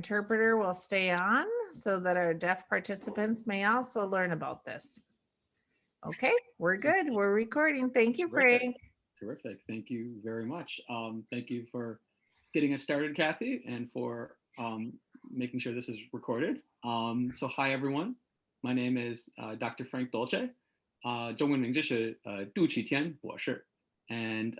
Interpreter will stay on so that our deaf participants may also learn about this. Okay, we're good. We're recording. Thank you, Terrific. Frank. Terrific. Thank you very much. Thank you for getting us started, Kathy, and for making sure this is recorded. So hi, everyone. My name is Dr. Frank Dolce. 中文名字是杜启天博士. And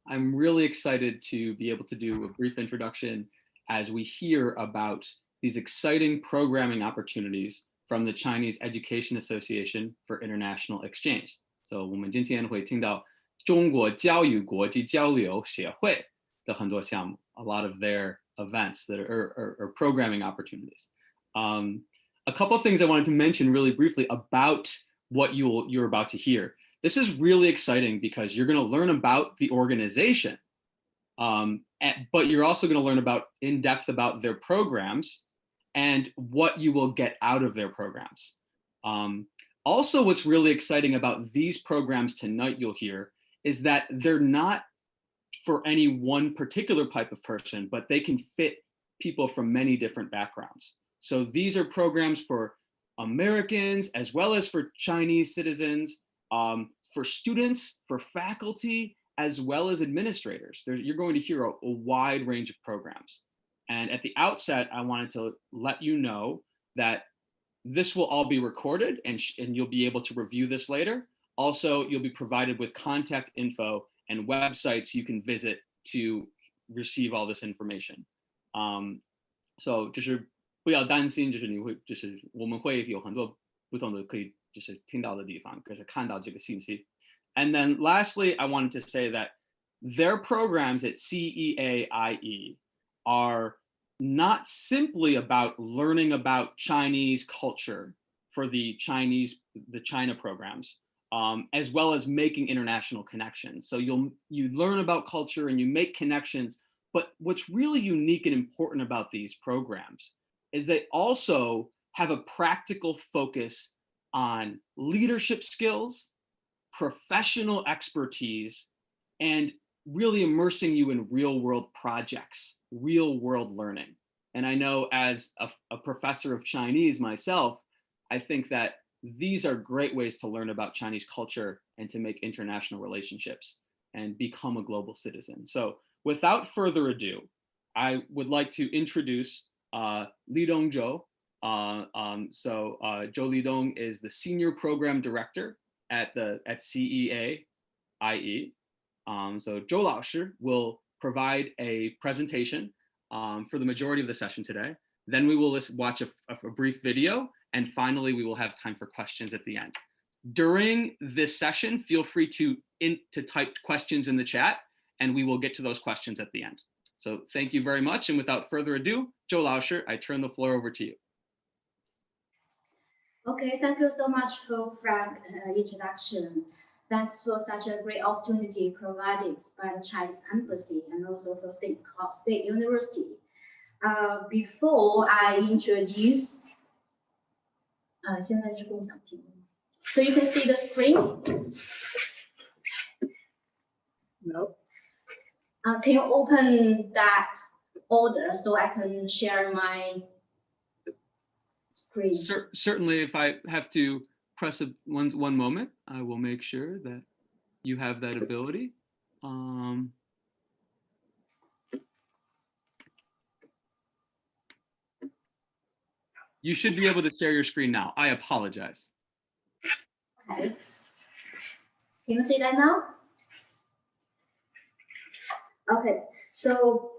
I'm really excited to be able to do a brief introduction as we hear about these exciting programming opportunities from the Chinese Education Association for International Exchange. So 我们今天会听到中国教育国际交流协会的很多项目, a lot of their events that are programming opportunities. A couple of things I wanted to mention really briefly about what you're about to hear. This is really exciting because you're going to learn about the organization, but you're also going to learn in depth about their programs and what you will get out of their programs. Also, what's really exciting about these programs tonight, you'll hear, is that they're not for any one particular type of person, but they can fit people from many different backgrounds. So these are programs for Americans as well as for Chinese citizens, for students, for faculty, as well as administrators. You're going to hear a wide range of programs. And at the outset, I wanted to let you know that this will all be recorded and you'll be able to review this later. Also, you'll be provided with contact info and websites you can visit to receive all this information. So 就是不要担心，就是你会，就是我们会有很多不同的可以就是听到的地方，可是看到这个信息。And then lastly, I wanted to say that their programs at CEAIE are not simply about learning about Chinese culture for the China programs, as well as making international connections. So you learn about culture and you make connections, but what's really unique and important about these programs is they also have a practical focus on leadership skills, professional expertise, and really immersing you in real world projects, real world learning. And I know as a professor of Chinese myself, I think that these are great ways to learn about Chinese culture and to make international relationships and become a global citizen. So without further ado, I would like to introduce Lidong Zhou. Zhou Lidong is the Senior Program Director at CEAIE. So Zhou 老师 will provide a presentation for the majority of the session today. Then we will watch a brief video, and finally we will have time for questions at the end. During this session, feel free to type questions in the chat, and we will get to those questions at the end. So thank you very much, and without further ado, Zhou 老师, I turn the floor over to you. Okay, thank you so much for Frank introduction. Thanks for such a great opportunity provided by the Chinese Embassy and also for State University. Before I introduce, so you can see the screen? No. Can you open that order so I can share my screen? Certainly, if I have to press one moment, I will make sure that you have that ability. You should be able to share your screen now. I apologize. Okay. Can you see that now? Okay, so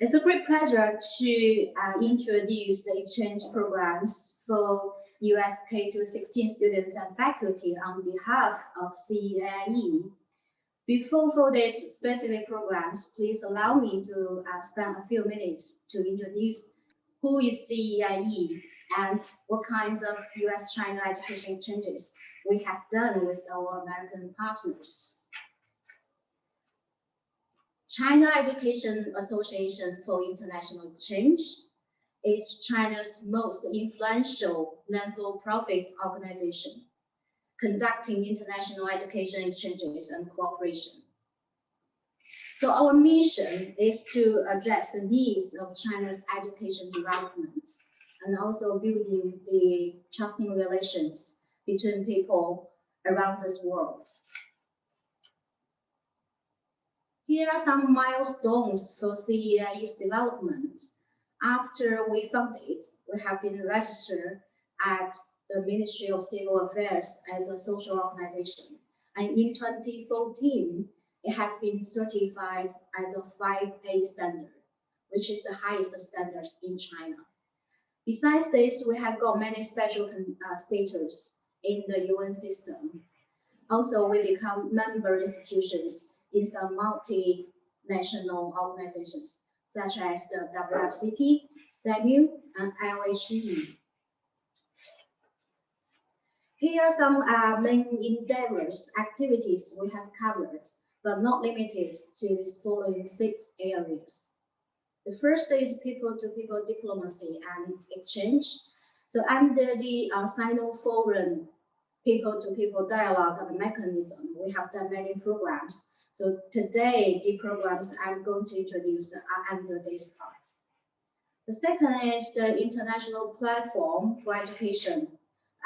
it's a great pleasure to introduce the exchange programs for US K-16 students and faculty on behalf of CEAIE. For these specific programs, please allow me to spend a few minutes to introduce who is CEAIE and what kinds of US-China education exchanges we have done with our American partners. China Education Association for International Exchange is China's most influential non-for-profit organization, conducting international education exchanges and cooperation. So our mission is to address the needs of China's education development and also building the trusting relations between people around this world. Here are some milestones for CEAI's development. After we founded, we have been registered at the Ministry of Civil Affairs as a social organization. And in 2014, it has been certified as a 5A standard, which is the highest standard in China. Besides this, we have got many special status in the UN system. Also, we become member institutions in some multinational organizations, such as the WFCP, SEMU, and LHE. Here are some main endeavors, activities we have covered, but not limited to the following 6 areas. The first is people-to-people diplomacy and exchange. So under the Sino-Foreign people-to-people dialogue and mechanism, we have done many programs. So today, the programs I'm going to introduce are under this part. The second is the International Platform for Education.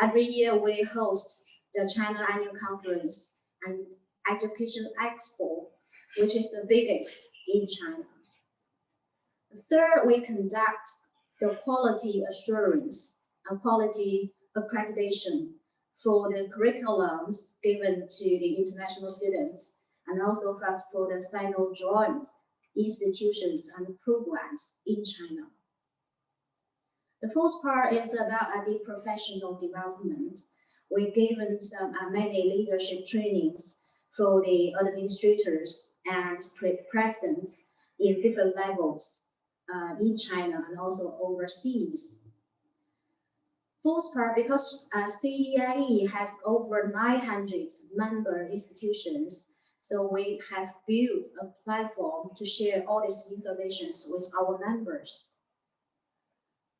Every year we host the China Annual Conference and Education Expo, which is the biggest in China. The third, we conduct the quality assurance and quality accreditation for the curriculums given to the international students and also for the Sino-joint institutions and programs in China. The fourth part is about the professional development. We've given some many leadership trainings for the administrators and presidents in different levels in China and also overseas. Fourth part, because CEAE has over 900 member institutions, so we have built a platform to share all this information with our members.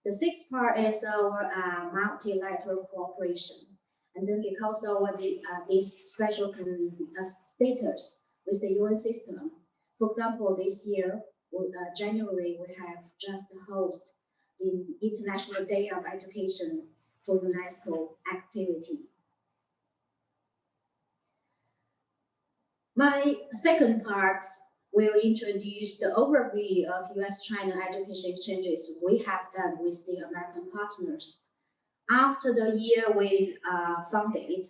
The sixth part is our multilateral cooperation. And then because of this special status with the UN system, for example, this year, January, we have just hosted the International Day of Education for UNESCO activity. My second part will introduce the overview of US-China education exchanges we have done with the American partners. After the year we founded,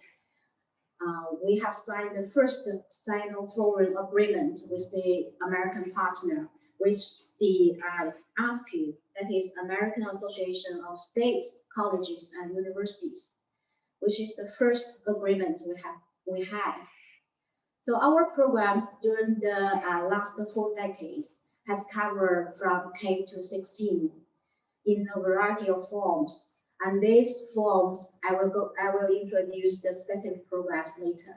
we have signed the first Sino-Foreign agreement with the American partner, with the ASCU, that is American Association of State Colleges and Universities, which is the first agreement we have. So our programs during the last 4 decades has covered from K to 16 in a variety of forms. And these forms, I will introduce the specific programs later.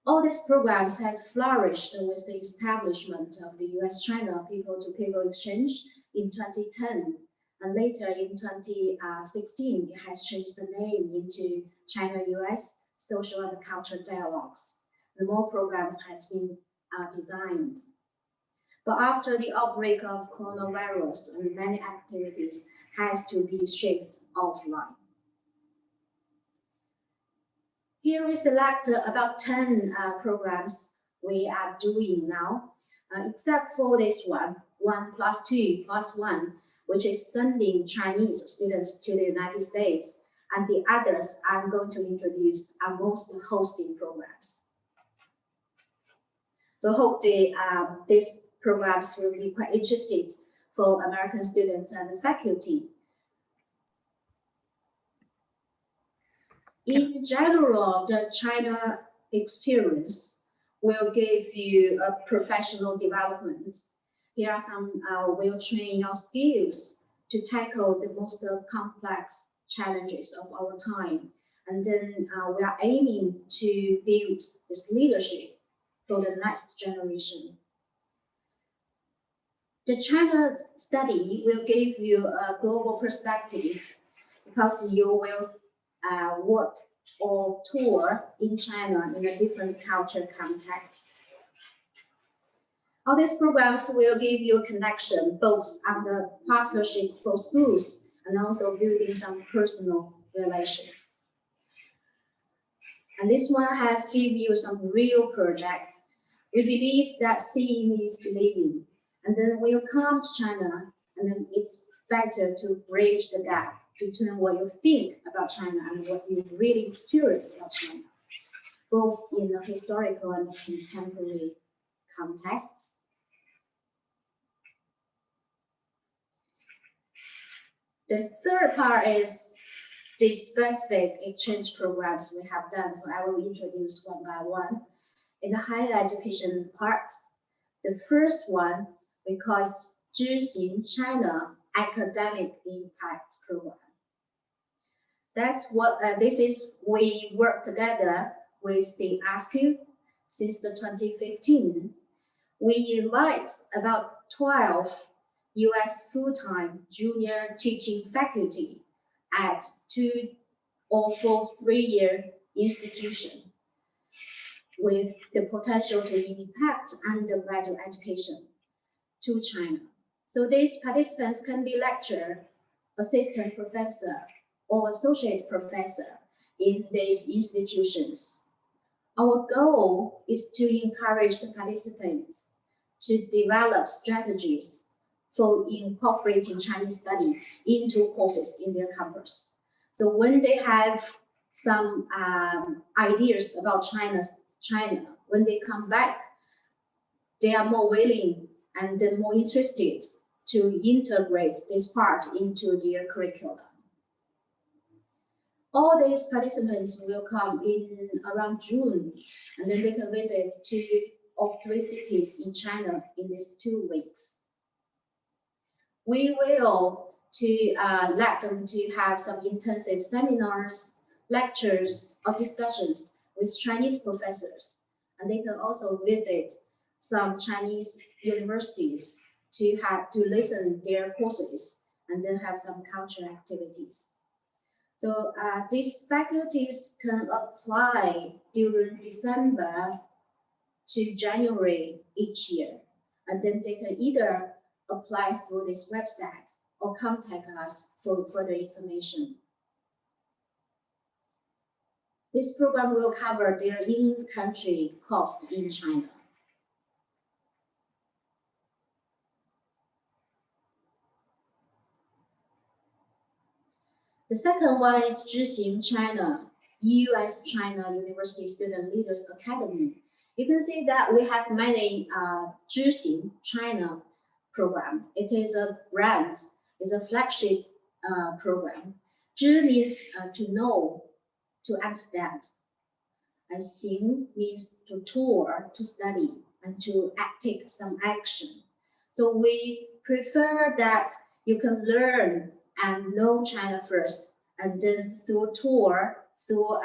All these programs has flourished with the establishment of the US-China people-to-people exchange in 2010. And later in 2016, it has changed the name into China-US Social and Cultural Dialogues. The more programs has been designed. But after the outbreak of coronavirus, many activities has to be shifted offline. Here we select about 10 programs we are doing now, except for this one, 1+2+1, which is sending Chinese students to the United States. And the others I'm going to introduce are most hosting programs. So hope these programs will be quite interesting for American students and the faculty. In general, the China experience will give you a professional development. Here are some will train your skills to tackle the most complex challenges of our time. And then we are aiming to build this leadership for the next generation. The China study will give you a global perspective because you will work or tour in China in a different culture context. All these programs will give you a connection both on the partnership for schools and also building some personal relations. And this one has give you some real projects. We believe that seeing is believing. And then when you come to China, and then it's better to bridge the gap between what you think about China and what you really experience about China, both in the historical and contemporary contexts. The third part is the specific exchange programs we have done. So I will introduce one by one. In the higher education part, the first one we call CEAIE-China Academic Impact Program. That's what this is. We work together with the ASCU since the 2015. We invite about 12 US full-time junior teaching faculty at 2 or 4 3-year institutions with the potential to impact undergraduate education to China. So these participants can be lecturer, assistant professor, or associate professor in these institutions. Our goal is to encourage the participants to develop strategies for incorporating Chinese study into courses in their campus. So when they have some ideas about China, when they come back, they are more willing and more interested to integrate this part into their curriculum. All these participants will come in around June, and then they can visit 2 or 3 cities in China in these 2 weeks. We will let them to have some intensive seminars, lectures, or discussions with Chinese professors, and they can also visit some Chinese universities to listen their courses and then have some cultural activities. So these faculties can apply during December to January each year, and then they can either apply through this website or contact us for further information. This program will cover their in-country cost in China. The second one is CEAIE-China, US-China University Student Leaders Academy. You can see that we have many CEAIE-China program. It is a brand, it's a flagship program. Zhi means to know, to understand. And Xing means to tour, to study, and to take some action. So we prefer that you can learn and know China first, and then through tour, through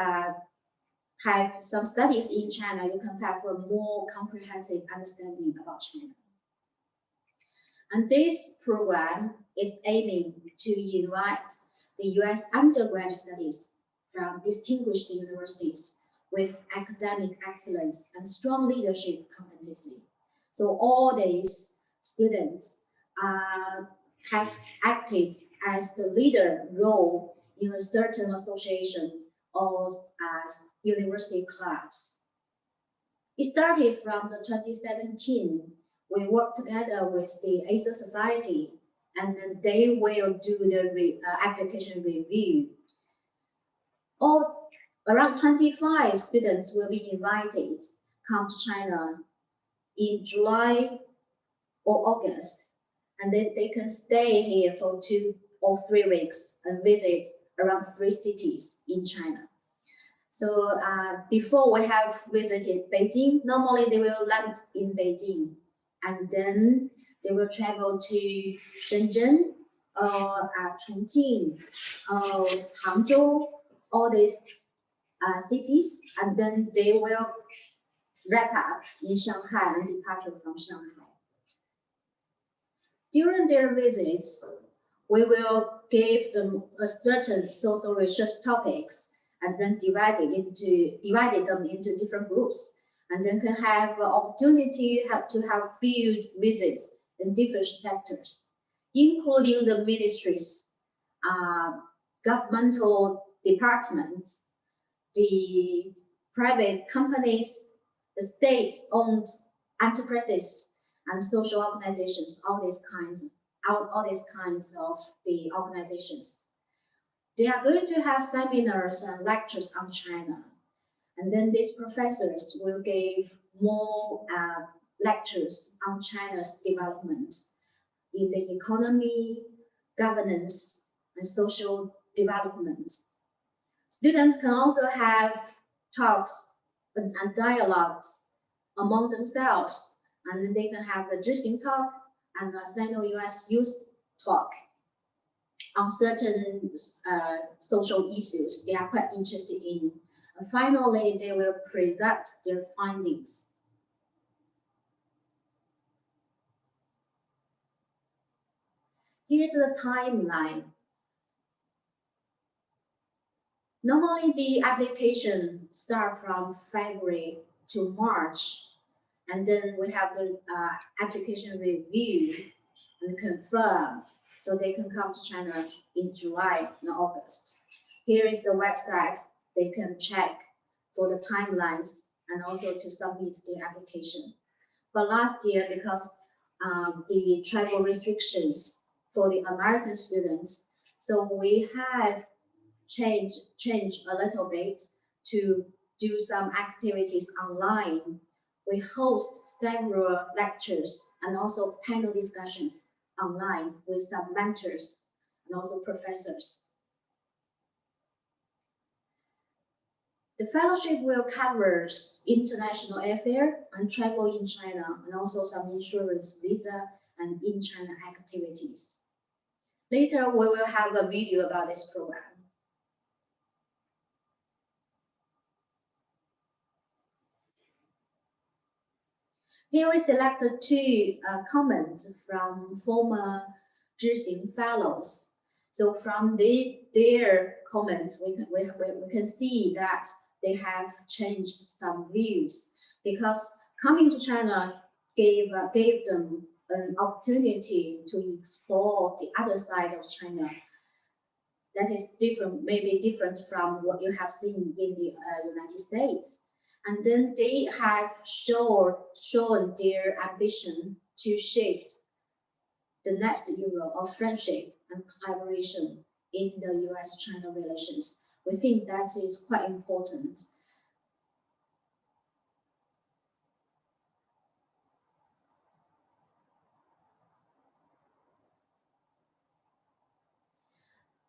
have some studies in China, you can have a more comprehensive understanding about China. And this program is aiming to invite the US undergraduate studies from distinguished universities with academic excellence and strong leadership competency. So all these students have acted as the leader role in a certain association or as university clubs. It started from the 2017. We worked together with the Asia Society, and then they will do the application review. Around 25 students will be invited come to China in July or August, and then they can stay here for 2 or 3 weeks and visit around 3 cities in China. So before we have visited Beijing, normally they will land in Beijing, and then they will travel to Shenzhen, Chongqing, Hangzhou, all these cities, and then they will wrap up in Shanghai and departure from Shanghai. During their visits, we will give them a certain social research topics and then divided them into different groups. and then can have opportunity to have field visits in different sectors, including the ministries, governmental departments, the private companies, the state-owned enterprises, and social organizations, all these kinds of the organizations. They are going to have seminars and lectures on China. And then these professors will give more lectures on China's development in the economy, governance, and social development. Students can also have talks and dialogues among themselves, and then they can have a Zhixing talk and a Sino-US youth talk on certain social issues they are quite interested in. And finally, they will present their findings. Here's the timeline. Normally, the application starts from February to March, and then we have the application review and confirmed, so they can come to China in July and August. Here is the website. They can check for the timelines and also to submit their application. But last year, because the travel restrictions for the American students, so we have changed a little bit to do some activities online. We host several lectures and also panel discussions online with some mentors and also professors. The fellowship will cover international airfare and travel in China, and also some insurance, visa, and in-China activities. Later, we will have a video about this program. Here we selected two comments from former Zhixing fellows. So from their comments, we can see that they have changed some views, because coming to China gave them an opportunity to explore the other side of China. That is different, maybe different from what you have seen in the United States. And then they have shown their ambition to shift the next era of friendship and collaboration in the US-China relations. We think that is quite important.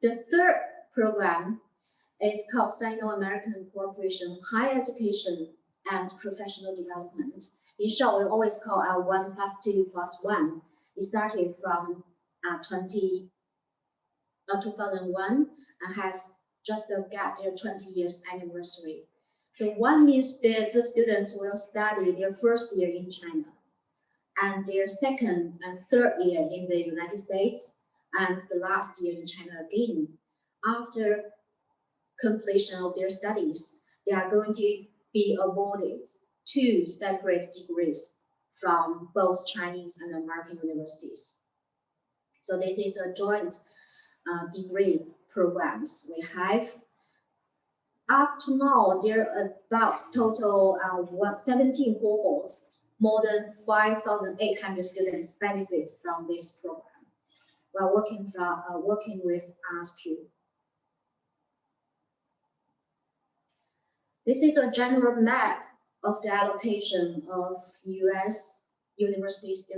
The third program is called Sino-American Cooperation, Higher Education and Professional Development. In short, we always call our 1+2+1. It started from 2001 and has just got their 20 years anniversary. So one means that the students will study their first year in China, and their second and third year in the United States, and the last year in China again. After completion of their studies, they are going to be awarded 2 separate degrees from both Chinese and American universities. So this is a joint degree programs we have. Up to now, there are about total 17 cohorts. More than 5,800 students benefit from this program while working with ASQ. This is a general map of the allocation of US universities,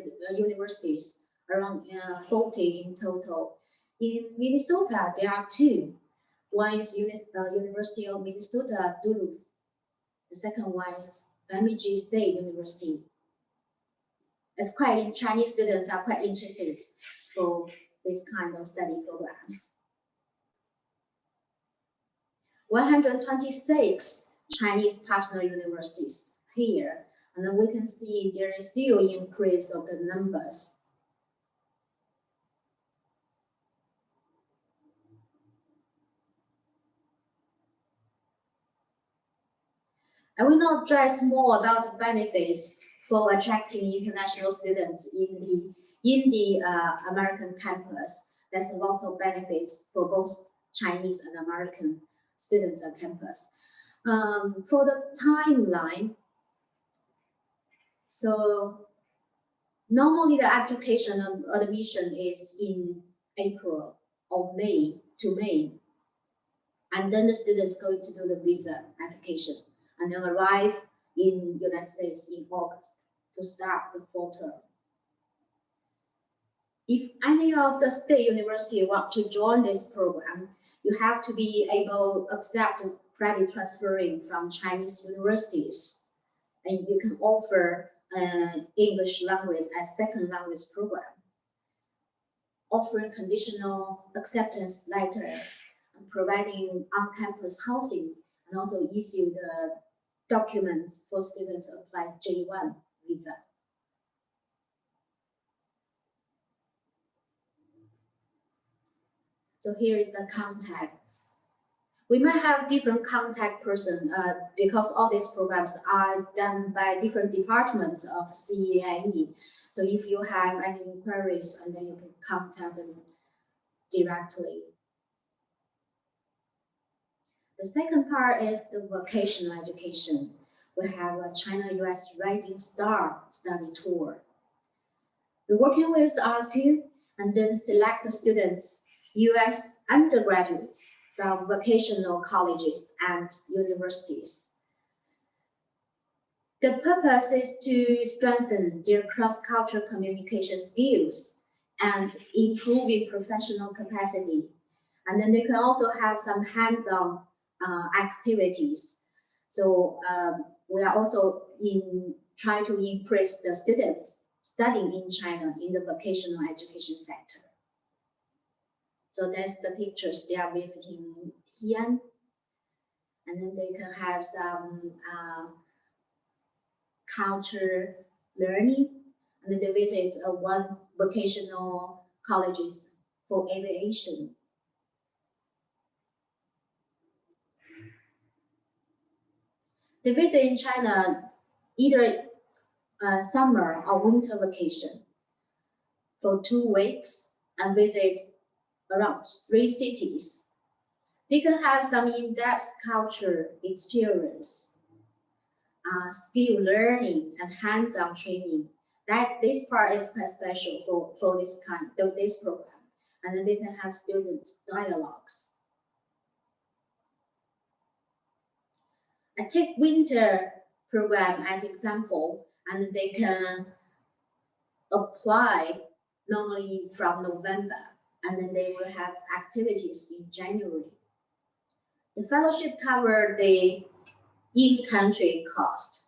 around 40 in total. In Minnesota, there are 2. One is University of Minnesota, Duluth. The second one is Bemidji State University. It's quite, Chinese students are quite interested for this kind of study programs. 126 Chinese partner universities here, and then we can see there is still increase of the numbers. I will now address more about the benefits for attracting international students in the American campus. There's lots of benefits for both Chinese and American students on campus. For the timeline, so normally the application of admission is in April or May to May, and then the students going to do the visa application and then arrive in United States in August to start the fall term. If any of the state university want to join this program, you have to be able to accept credit transferring from Chinese universities, and you can offer English language as second language program, offering conditional acceptance letter, and providing on-campus housing, and also issue the documents for students to apply J1 visa. So here is the contacts. We might have different contact person because all these programs are done by different departments of CEAIE. So if you have any inquiries, and then you can contact them directly. The second part is the vocational education. We have a China-US Rising Star study tour. We're working with RSQ and then select the students, US undergraduates from vocational colleges and universities. The purpose is to strengthen their cross-cultural communication skills and improving professional capacity. And then they can also have some hands-on activities. So we are also trying to increase the students studying in China in the vocational education sector. So that's the pictures. They are visiting Xi'an, and then they can have some culture learning, and then they visit one vocational colleges for aviation. They visit in China either summer or winter vacation for 2 weeks and visit around 3 cities. They can have some in-depth culture experience, skill learning, and hands-on training. This part is quite special for this program. And then they can have students dialogues. I take winter program as example, and they can apply normally from November, and then they will have activities in January. The fellowship covers the in-country cost.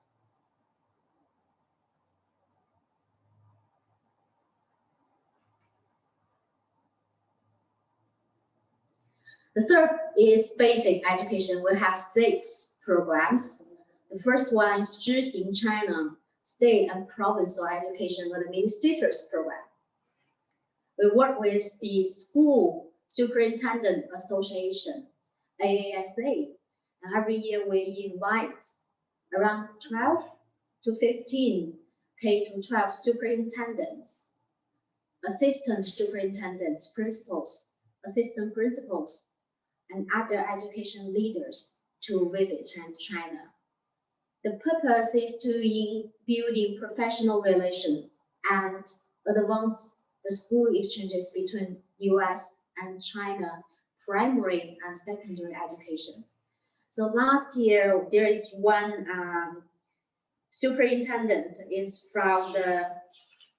The third is basic education. We have 6 programs. The first one is in China State and Provincial Education Administrators Program. We work with the School Superintendent Association, AASA, and every year we invite around 12 to 15 K-12 superintendents, assistant superintendents, principals, assistant principals, and other education leaders to visit China. The purpose is to building professional relations and advance the school exchanges between US and China primary and secondary education. So last year, there is one superintendent is from the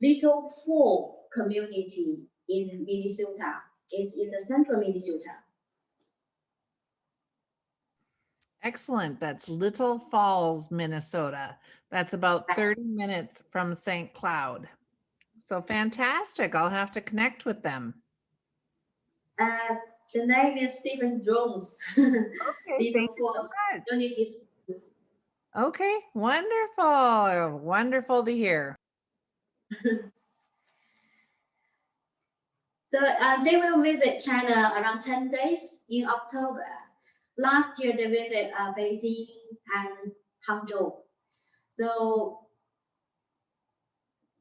Little Fall community in Minnesota. It's in the central Minnesota. Excellent. That's Little Falls, Minnesota. That's about 30 minutes from St. Cloud. So fantastic. I'll have to connect with them. The name is Stephen Jones. Okay, thank you so much. Unity Schools. Okay, wonderful. Wonderful to hear. So they will visit China around 10 days in October. Last year, they visited Beijing and Hangzhou. So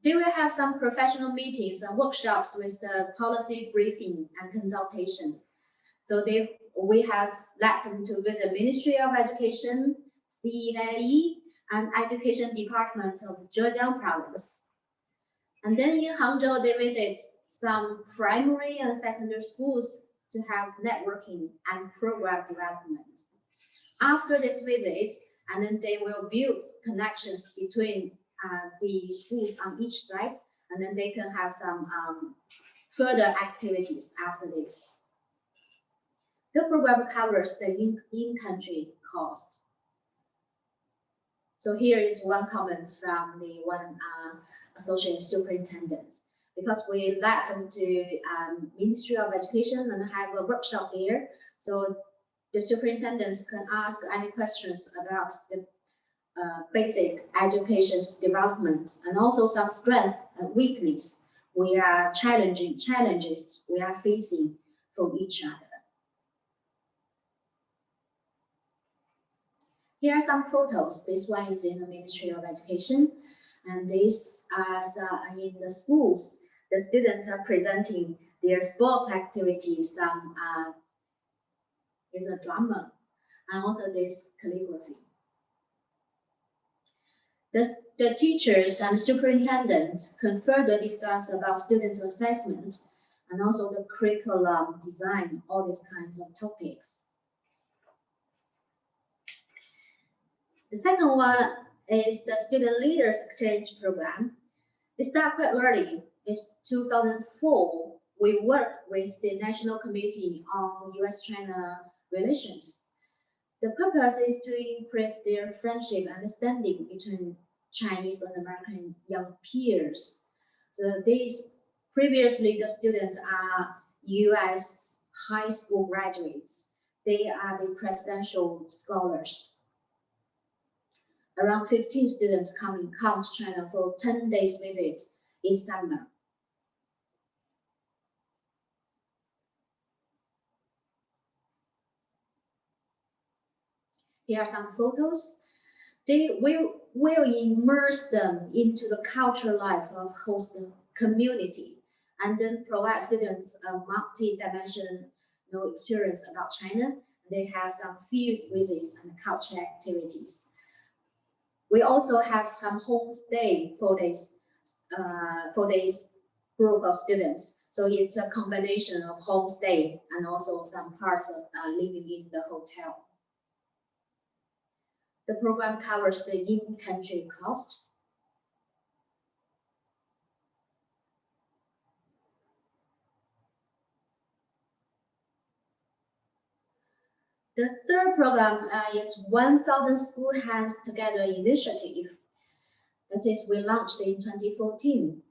they will have some professional meetings and workshops with the policy briefing and consultation. So we have led them to visit Ministry of Education, CEAIE, and Education Department of Zhejiang Province. And then in Hangzhou, they visit some primary and secondary schools to have networking and program development. After this visit, and then they will build connections between the schools on each side, and then they can have some further activities after this. The program covers the in-country cost. So here is one comment from the one associate superintendent, because we led them to Ministry of Education and have a workshop there. So the superintendents can ask any questions about the basic education's development and also some strength and weakness challenges we are facing for each other. Here are some photos. This one is in the Ministry of Education, and this is in the schools. The students are presenting their sports activities. Some is a drama, and also this calligraphy. The teachers and superintendents can further discuss about students' assessment and also the curriculum design, all these kinds of topics. The second one is the Student Leaders Exchange Program. It started quite early. It's 2004. We worked with the National Committee on US-China Relations. The purpose is to increase their friendship and understanding between Chinese and American young peers. So previously the students are US high school graduates. They are the presidential scholars. Around 15 students come to China for 10 days visit in summer. Here are some photos. They will immerse them into the cultural life of host community and then provide students a multi-dimensional experience about China. They have some field visits and culture activities. We also have some homestay for this group of students. So it's a combination of homestay and also some parts of living in the hotel. The program covers the in-country cost. The third program is 1,000 School Hands Together initiative. That is, we launched in 2014.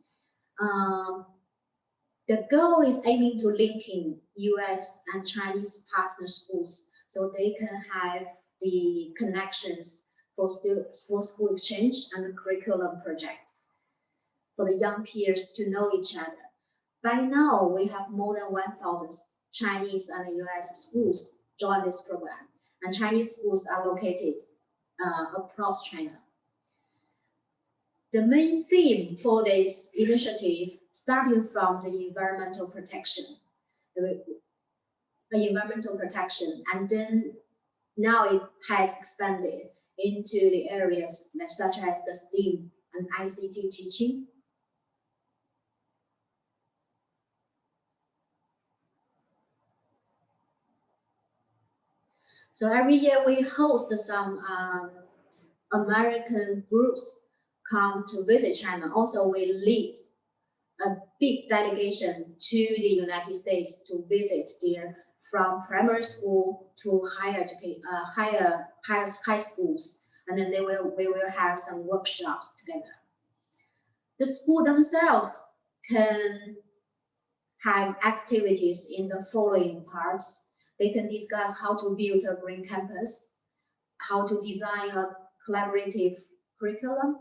The goal is aiming to linking US and Chinese partner schools so they can have the connections for school exchange and curriculum projects for the young peers to know each other. By now, we have more than 1,000 Chinese and US schools join this program, and Chinese schools are located across China. The main theme for this initiative, starting from the environmental protection, and then now it has expanded into the areas such as the STEAM and ICT teaching. So every year we host some American groups come to visit China. Also, we lead a big delegation to the United States to visit there, from primary school to high schools, and then we will have some workshops together. The school themselves can have activities in the following parts. They can discuss how to build a green campus, how to design a collaborative curriculum,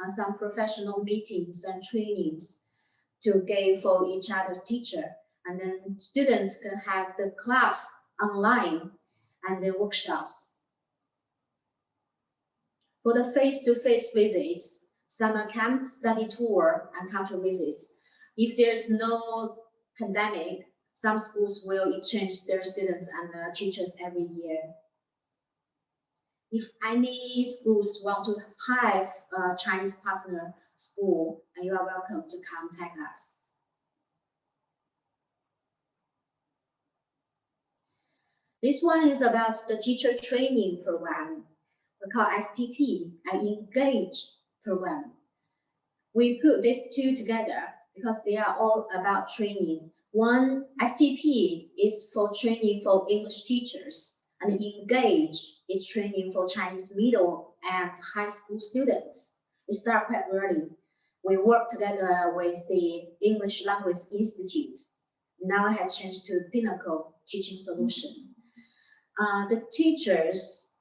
some professional meetings and trainings to give for each other's teacher. And then students can have the clubs online and the workshops. For the face-to-face visits, summer camp, study tour, and cultural visits, if there's no pandemic, some schools will exchange their students and teachers every year. If any schools want to have a Chinese partner school, you are welcome to contact us. This one is about the teacher training program. We call STP, an Engage program. We put these two together because they are all about training. One, STP is for training for English teachers, and Engage is training for Chinese middle and high school students. We start quite early. We work together with the English Language Institute. Now it has changed to Pinnacle Teaching Solution. The teachers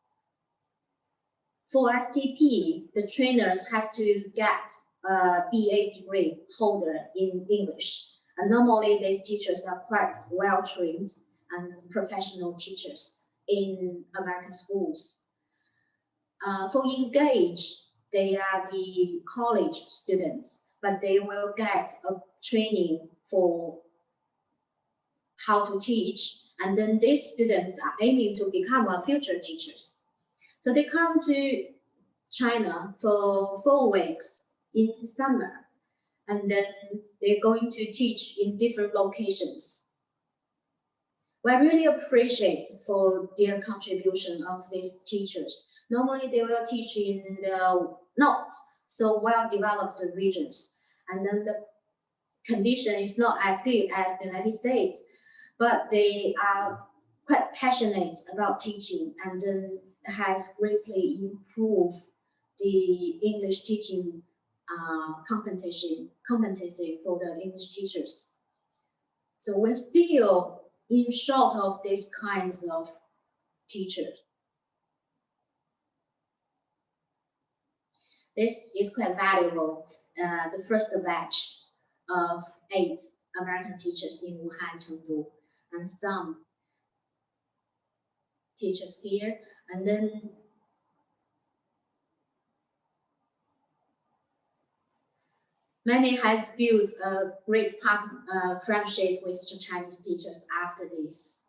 for STP, the trainers has to get a BA degree holder in English. And normally these teachers are quite well trained and professional teachers in American schools. For Engage, they are the college students, but they will get a training for how to teach. And then these students are aiming to become future teachers. So they come to China for 4 weeks in summer, and then they're going to teach in different locations. We really appreciate for their contribution of these teachers. Normally they will teach in the not so well-developed regions, and then the condition is not as good as the United States, but they are quite passionate about teaching, and then has greatly improved the English teaching competency for the English teachers. So we're still in short of these kinds of teachers. This is quite valuable. The first batch of 8 American teachers in Wuhan, Chengdu, and some teachers here, and then many has built a great friendship with the Chinese teachers after this.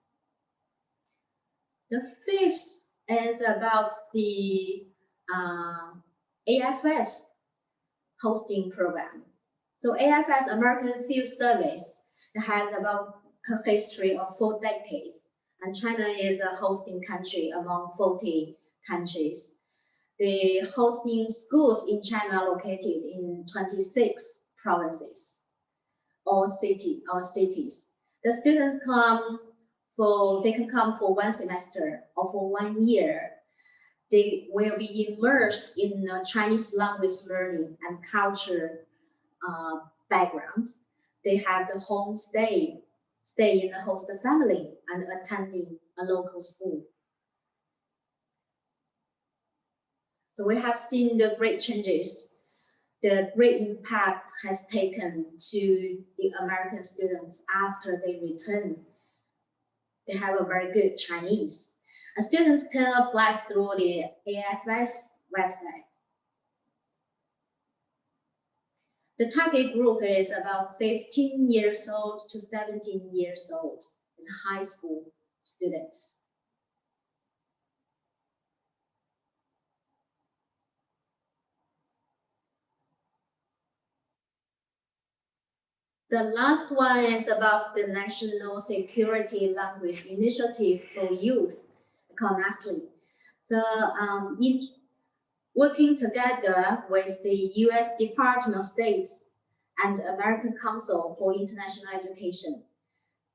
The 5th is about the AFS Hosting Program. So AFS, American Field Service, has about a history of 4 decades, and China is a hosting country among 40 countries. The hosting schools in China are located in 26 provinces or cities. The students they can come for 1 semester or for 1 year. They will be immersed in Chinese language learning and culture background. They have the home stay in the host family, and attending a local school. So we have seen the great changes, the great impact has taken to the American students after they return. They have a very good Chinese. And students can apply through the AFS website. The target group is about 15 years old to 17 years old. It's high school students. The last one is about the National Security Language Initiative for Youth, called NASLI. So in working together with the US Department of State and American Council for International Education,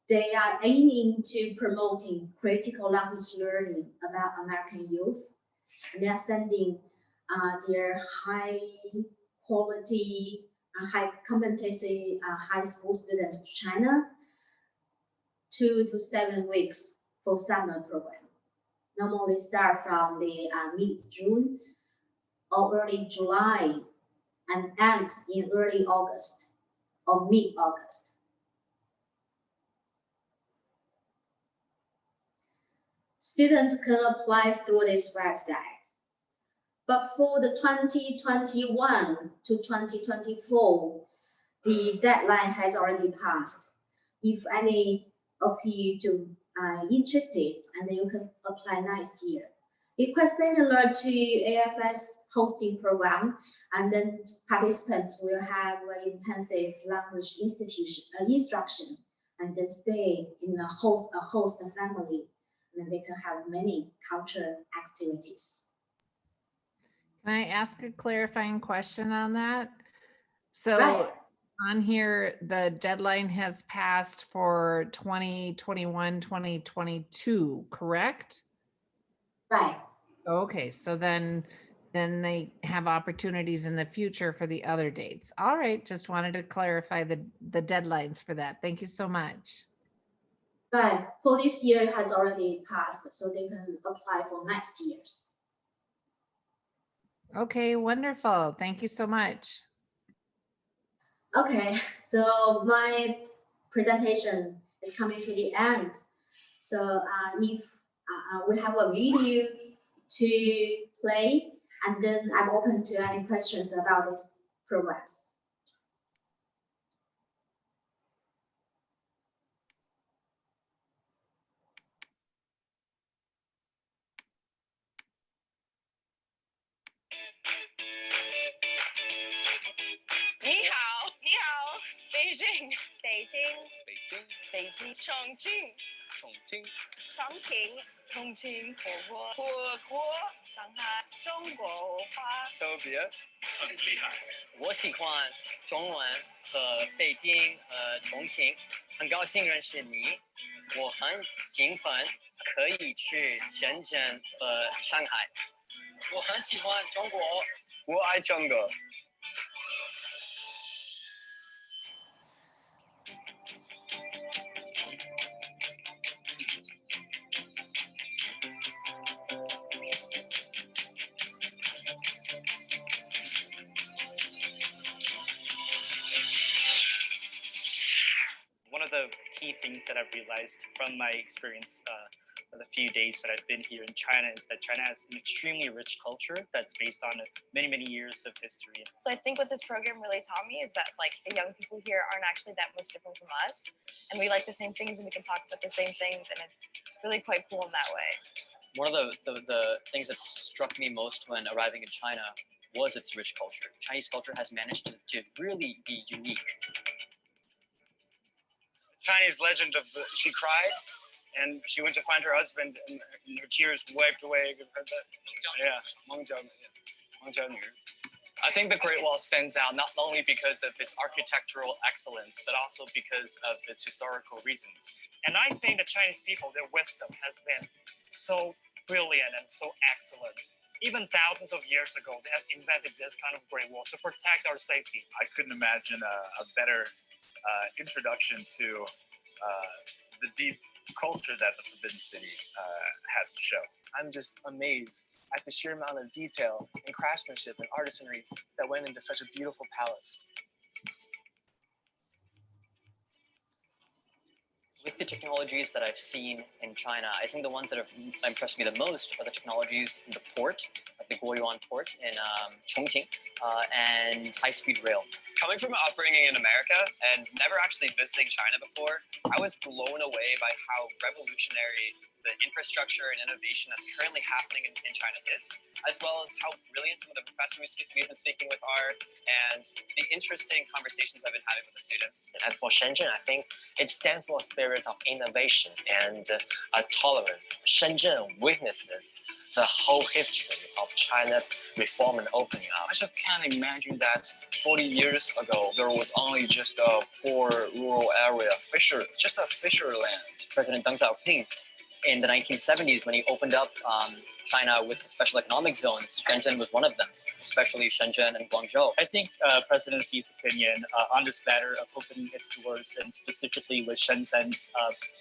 they are aiming to promoting critical language learning about American youth. And they are sending their high quality, high competency high school students to China 2 to 7 weeks for summer program. Normally start from the mid-June or early July and end in early August or mid-August. Students can apply through this website. But for the 2021 to 2024, the deadline has already passed. If any of you are interested, and then you can apply next year. It's quite similar to AFS Hosting Program, and then participants will have an intensive language instruction, and then stay in a host family, and then they can have many cultural activities. Can I ask a clarifying question on that? So Right. on here, the deadline has passed for 2021, 2022, correct? Right. Okay, so then they have opportunities in the future for the other dates. All right, just wanted to clarify the deadlines for that. Thank you so much. But for this year, it has already passed, so they can apply for next year's. Okay, wonderful. Thank you so much. Okay, so my presentation is coming to the end. So if we have a video to play, and then I'm open to any questions about these programs. 你好，你好，北京，北京，北京、北京，重庆，重庆、重庆，重庆火锅，火锅，上海，中国话，特别很厉害。我喜欢中文和北京重庆，很高兴认识你。我很兴奋可以去深圳和上海。我很喜欢中国，我爱中国。One of the key things that I've realized from my experience the few days that I've been here in China is that China has an extremely rich culture that's based on many, many years of history. So I think what this program really taught me is that like the young people here aren't actually that much different from us, and we like the same things and we can talk about the same things, and it's really quite cool in that way. One of the things that struck me most when arriving in China was its rich culture. Chinese culture has managed to really be unique. Chinese legend of she cried and she went to find her husband and her tears wiped away. You've heard that? Yeah, Mengjiao. I think the Great Wall stands out not only because of its architectural excellence, but also because of its historical reasons. And I think the Chinese people, their wisdom has been so brilliant and so excellent. Even thousands of years ago, they have invented this kind of Great Wall to protect our safety. I couldn't imagine a better introduction to the deep culture that the Forbidden City has to show. I'm just amazed at the sheer amount of detail and craftsmanship and artisanry that went into such a beautiful palace. With the technologies that I've seen in China, I think the ones that have impressed me the most are the technologies in the port, like the Guoyuan port in Chongqing, and high-speed rail. Coming from an upbringing in America and never actually visiting China before, I was blown away by how revolutionary the infrastructure and innovation that's currently happening in China is, as well as how brilliant some of the professors we've been speaking with are, and the interesting conversations I've been having with the students. As for Shenzhen, I think it stands for a spirit of innovation and tolerance. Shenzhen witnesses the whole history of China's reform and opening up. I just can't imagine that 40 years ago, there was only just a poor rural area, just a fisher land. President Deng Xiaoping, in the 1970s, when he opened up China with special economic zones, Shenzhen was one of them, especially Shenzhen and Guangzhou. I think President Xi's opinion on this matter of opening its doors, and specifically with Shenzhen's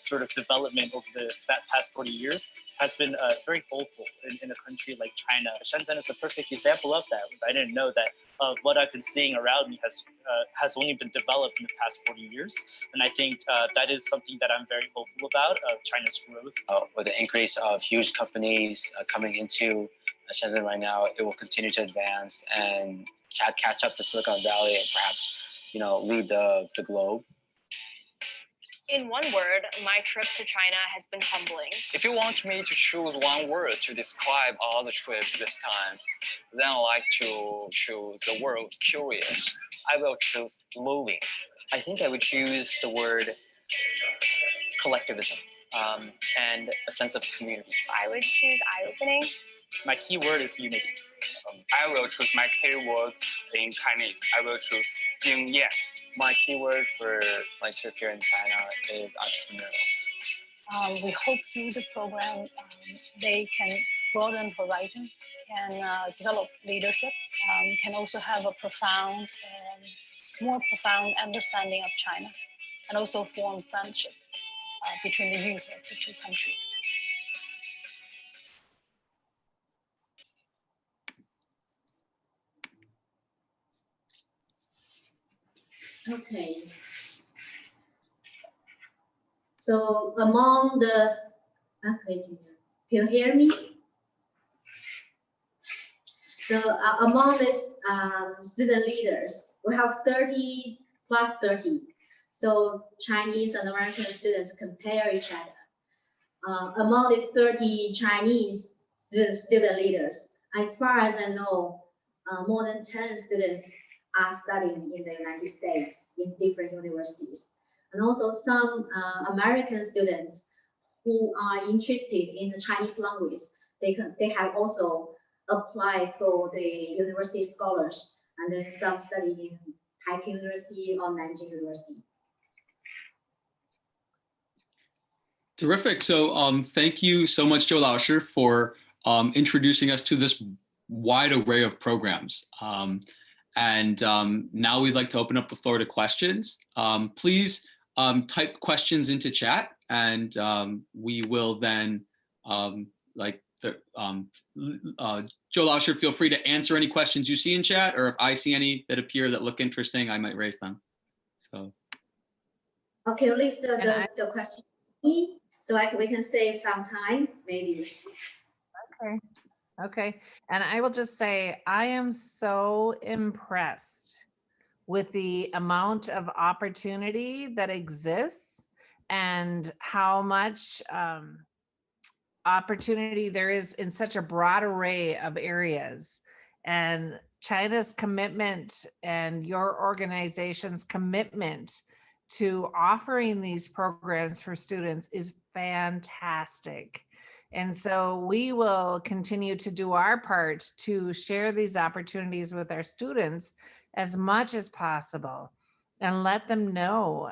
sort of development over the past 40 years, has been very hopeful in a country like China. Shenzhen is a perfect example of that. I didn't know that what I've been seeing around me has only been developed in the past 40 years. And I think that is something that I'm very hopeful about, China's growth. With the increase of huge companies coming into Shenzhen right now, it will continue to advance and catch up to Silicon Valley and perhaps, lead the globe. In one word, my trip to China has been humbling. If you want me to choose one word to describe all the trip this time, then I'd like to choose the word curious. I will choose moving. I think I would choose the word collectivism and a sense of community. I would choose eye-opening. My key word is unity. I will choose my keywords in Chinese. I will choose 经验. My keyword for my trip here in China is entrepreneurial. We hope through the program they can broaden horizons and develop leadership, can also have a more profound understanding of China, and also form friendship between the youth of the two countries. Okay. So among the, okay, can you hear me? So among these student leaders, we have 30 plus 30. So Chinese and American students compare each other. Among the 30 Chinese student leaders, as far as I know, more than 10 students are studying in the United States in different universities. And also some American students who are interested in the Chinese language, they have also applied for the university scholars, and then some study in Peking University or Nanjing University. Terrific. So thank you so much, Zhou Laoshi, for introducing us to this wide array of programs. Now we'd like to open up the floor to questions. Please type questions into chat, and we will then, Zhou Laoshi, feel free to answer any questions you see in chat, or if I see any that appear that look interesting, I might raise them. So. Okay, at least the question, so we can save some time, maybe. Okay. And I will just say, I am so impressed with the amount of opportunity that exists and how much opportunity there is in such a broad array of areas. And China's commitment and your organization's commitment to offering these programs for students is fantastic. And so we will continue to do our part to share these opportunities with our students as much as possible and let them know,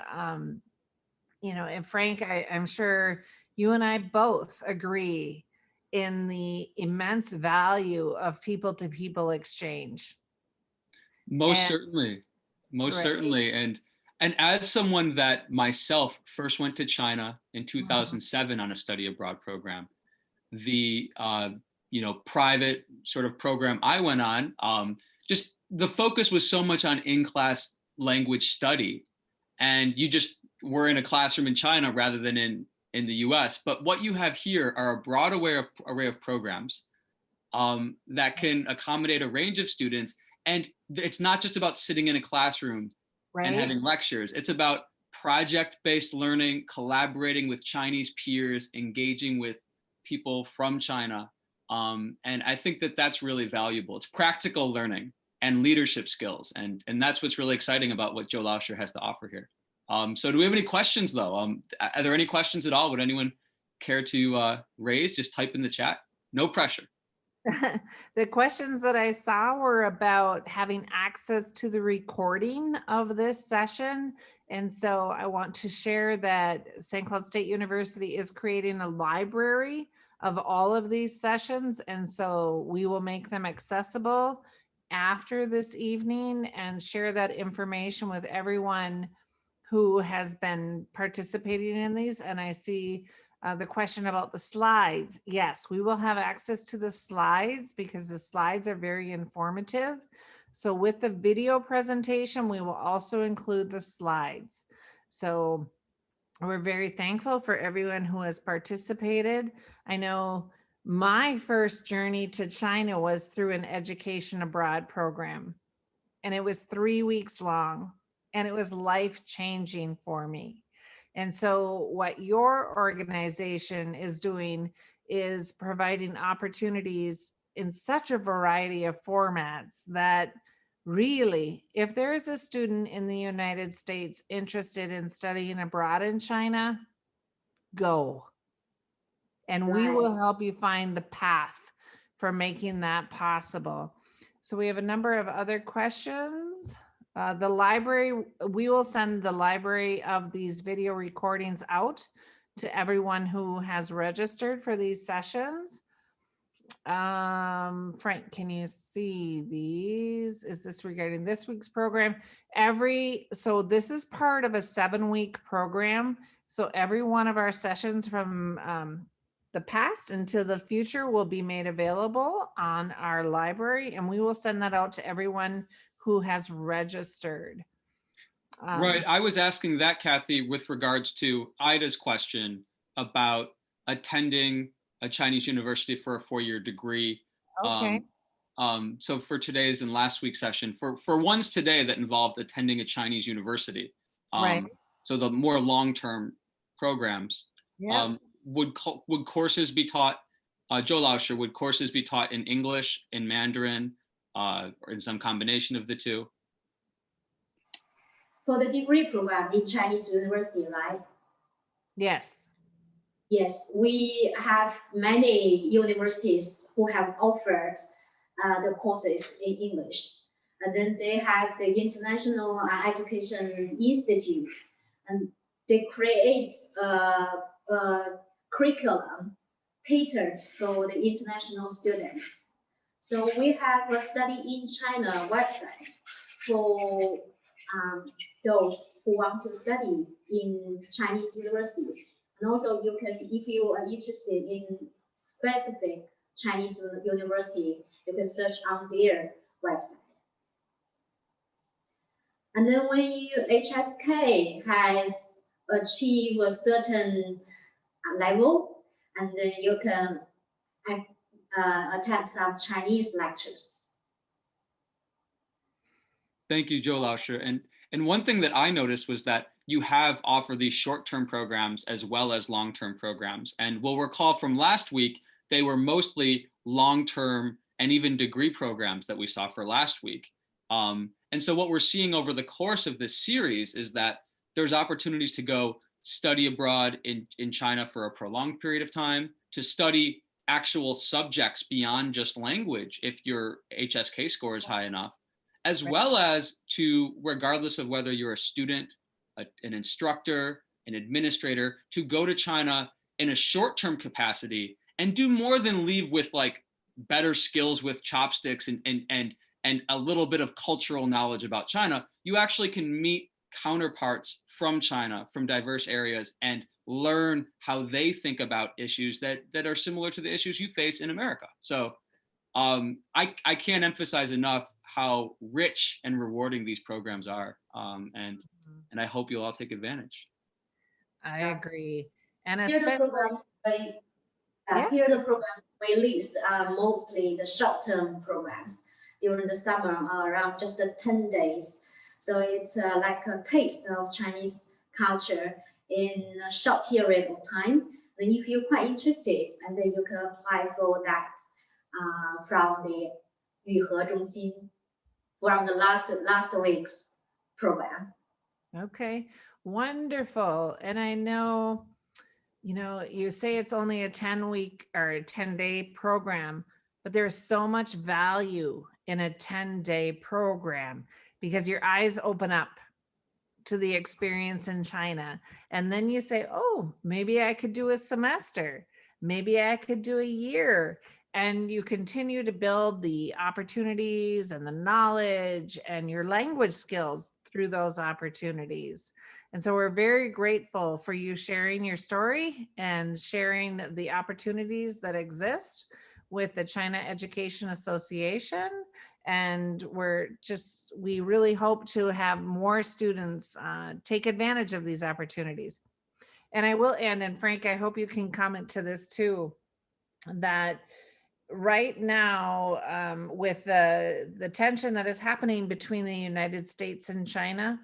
and Frank, I'm sure you and I both agree in the immense value of people-to-people exchange. Most certainly. And as someone that myself first went to China in 2007 on a study abroad program, the private sort of program I went on, just the focus was so much on in-class language study, and you just were in a classroom in China rather than in the US. But what you have here are a broad array of programs that can accommodate a range of students. And it's not just about sitting in a classroom and having lectures. It's about project-based learning, collaborating with Chinese peers, engaging with people from China. And I think that that's really valuable. It's practical learning and leadership skills. And that's what's really exciting about what Zhou Laoshi has to offer here. So do we have any questions though? Are there any questions at all? Would anyone care to raise? Just type in the chat. No pressure. The questions that I saw were about having access to the recording of this session. And so I want to share that St. Cloud State University is creating a library of all of these sessions. And so we will make them accessible after this evening and share that information with everyone who has been participating in these. And I see the question about the slides. Yes, we will have access to the slides because the slides are very informative. So with the video presentation, we will also include the slides. So we're very thankful for everyone who has participated. I know My first journey to China was through an education abroad program, and it was 3 weeks long, and it was life-changing for me. And so what your organization is doing is providing opportunities in such a variety of formats that really, if there is a student in the United States interested in studying abroad in China, go. And we will Right. help you find the path for making that possible. So we have a number of other questions. The library, we will send the library of these video recordings out to everyone who has registered for these sessions. Frank, can you see these? Is this regarding this week's program? So this is part of a 7-week program. So every one of our sessions from the past into the future will be made available on our library, and we will send that out to everyone who has registered. Right. I was asking that, Kathy, with regards to Ida's question about attending a Chinese university for a 4-year degree. Okay. So for today's and last week's session, for ones today that involved attending a Chinese university, Right. so the more long-term programs, Yeah. would courses be taught, Zhou Laoshi, would courses be taught in English, in Mandarin, or in some combination of the two? For the degree program in Chinese university, right? Yes. Yes, we have many universities who have offered the courses in English. And then they have the International Education Institute, and they create a curriculum catered for the international students. So we have a study in China website for those who want to study in Chinese universities. And also you can, if you are interested in specific Chinese university, you can search on their website. And then when HSK has achieved a certain level, and then you can attend some Chinese lectures. Thank you, Zhou Laoshi. And one thing that I noticed was that you have offered these short-term programs as well as long-term programs. And we'll recall from last week, they were mostly long-term and even degree programs that we saw for last week. And so what we're seeing over the course of this series is that there's opportunities to go study abroad in China for a prolonged period of time, to study actual subjects beyond just language if your HSK score is high enough, as well as to, regardless of whether you're a student, an instructor, an administrator, to go to China in a short-term capacity and do more than leave with like better skills with chopsticks and a little bit of cultural knowledge about China. You actually can meet counterparts from China, from diverse areas, and learn how they think about issues that are similar to the issues you face in America. So I can't emphasize enough how rich and rewarding these programs are, and I hope you'll all take advantage. I agree. And Here the especially, programs, yeah. here the programs we list are mostly the short-term programs during the summer, around just 10 days. So it's like a taste of Chinese culture in a short period of time. Then if you're quite interested, and then you can apply for that from the 语和中心, from the last week's program. Okay, wonderful. And I know, you say it's only a 10-week or a 10-day program, but there's so much value in a 10-day program because your eyes open up to the experience in China. And then you say, oh, maybe I could do a semester. Maybe I could do a year. And you continue to build the opportunities and the knowledge and your language skills through those opportunities. And so we're very grateful for you sharing your story and sharing the opportunities that exist with the China Education Association. And we really hope to have more students take advantage of these opportunities. And I will end, and Frank, I hope you can comment to this too. that right now, with the tension that is happening between the United States and China,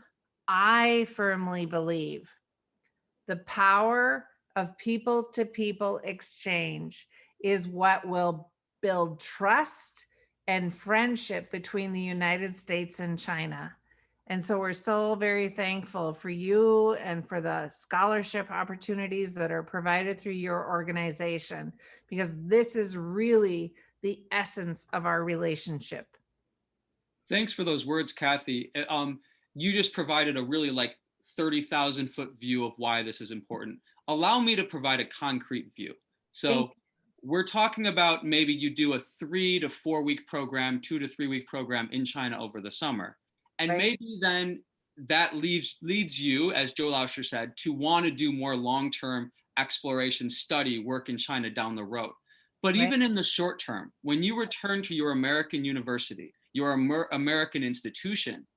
I firmly believe the power of people to people exchange is what will build trust and friendship between the United States and China. And so we're so very thankful for you and for the scholarship opportunities that are provided through your organization, because this is really the essence of our relationship. Thanks for those words, Kathy. You just provided a really 30,000-foot view of why this is important. Allow me to provide a concrete view. So we're talking about maybe you do a 3 to 4 week program, 2 to 3 week program in China over the summer. And maybe then that leads you, as Joe Lauscher said, to want to do more long-term exploration, study, work in China down the road. But even in the short term, when you return to your American university, your American institution,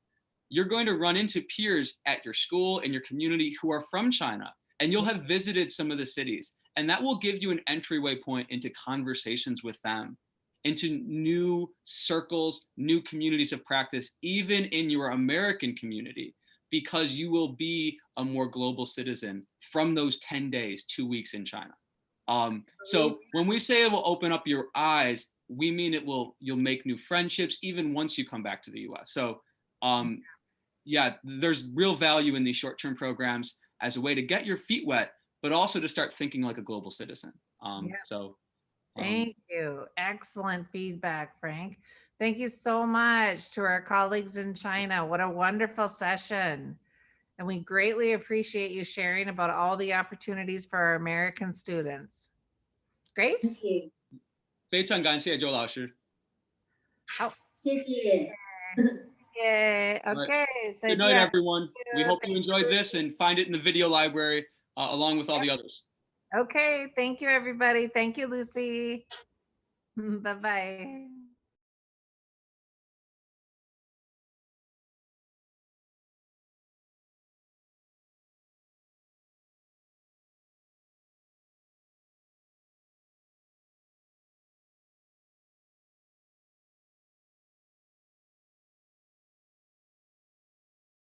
you're going to run into peers at your school and your community who are from China, and you'll have visited some of the cities. And that will give you an entryway point into conversations with them, into new circles, new communities of practice, even in your American community, because you will be a more global citizen from those 10 days, 2 weeks in China. So when we say it will open up your eyes, we mean you'll make new friendships even once you come back to the US. So yeah, there's real value in these short-term programs as a way to get your feet wet, but also to start thinking like a global citizen. Thank you. Excellent feedback, Frank. Thank you so much to our colleagues in China. What a wonderful session. And we greatly appreciate you sharing about all the opportunities for our American students. Great. Thank you. 非常感谢周老师。好，谢谢。Yay. Okay. So Good night, everyone. We hope you enjoyed this and find it in the video library along with all the others. Okay. Thank you, everybody. Thank you, Lucy. Bye-bye.